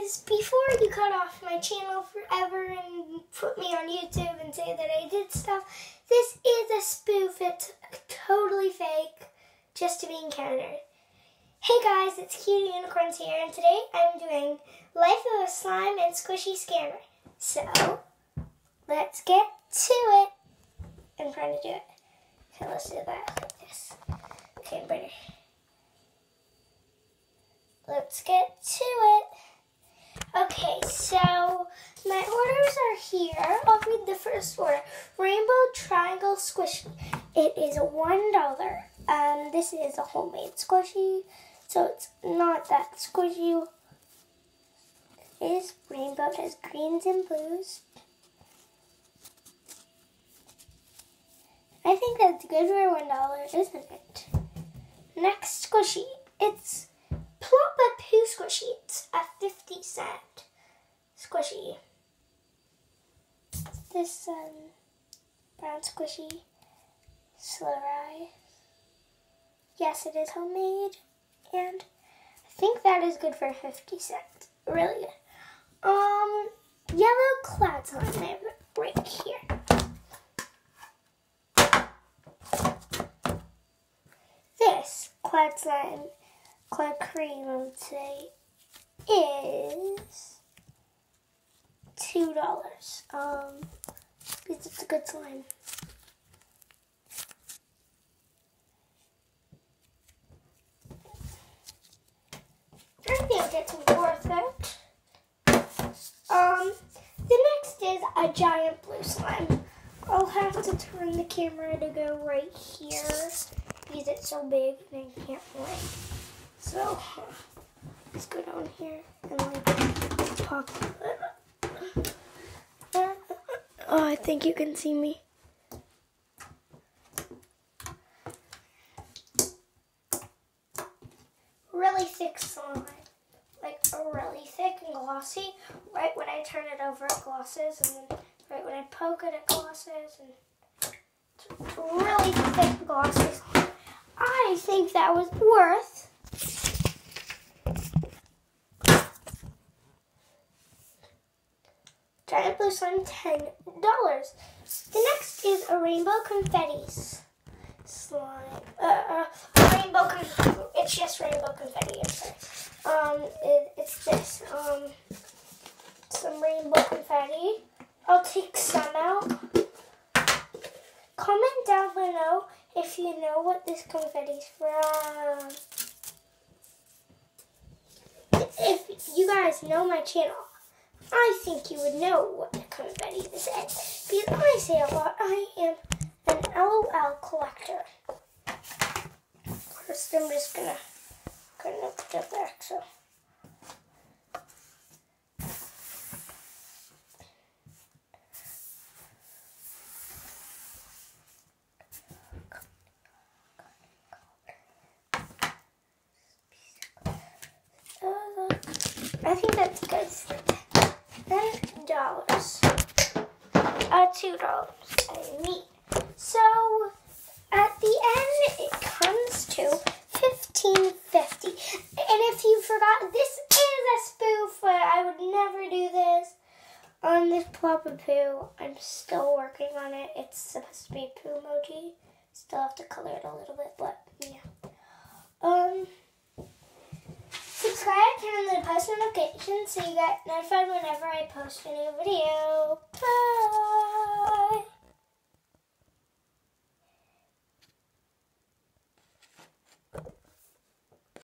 guys, before you cut off my channel forever and put me on YouTube and say that I did stuff, this is a spoof. It's totally fake, just to be encountered. Hey guys, it's Cutie Unicorns here, and today I'm doing Life of a Slime and Squishy Scammer. So, let's get to it. I'm trying to do it. So let's do that like this. Okay, better. Let's get to it. Okay, so my orders are here. I'll read the first order. Rainbow Triangle Squishy. It is $1. This is a homemade squishy, so it's not that squishy. It is rainbow. It has greens and blues. I think that's good for $1, isn't it? Next squishy. It's Plop-a-Poo Squishy. It's a 50-cent squishy. This brown squishy. Slow Rise. Yes, it is homemade, and I think that is good for 50 cents. Really good. Yellow Cloud Slime. I have it right here. This Cloud Slime, Cloud Cream, I would say, is $2. Because it's a good slime. I think it's worth it. The next is a giant blue slime. I'll have to turn the camera to go right here because it's so big and I can't wait. So let's go down here and like pop it. Oh, I think you can see me. Really thick slime. Like really thick and glossy. Right when I turn it over, it glosses, and then right when I poke it, it glosses, and it's really thick glossy slime. I think that was worth giant blue slime, $10. The next is a rainbow confetti slime. Rainbow confetti. It's just rainbow confetti. I'm sorry. It's this. Some rainbow confetti. I'll take some out. Comment down below if you know what this confetti's from. If you guys know my channel, I think you would know what the confetti is. Because I say a lot, I am an LOL collector. First, I'm just gonna put it back. So. I think that's good. $10. $2. I mean. So at the end, it comes to $15.50. And if you forgot, this is a spoof. I would never do this on this Plop-a-Poo. I'm still working on it. It's supposed to be a poo emoji. Still have to color it a little bit, but yeah. Subscribe, turn on the post notifications so you get notified whenever I post a new video. Bye!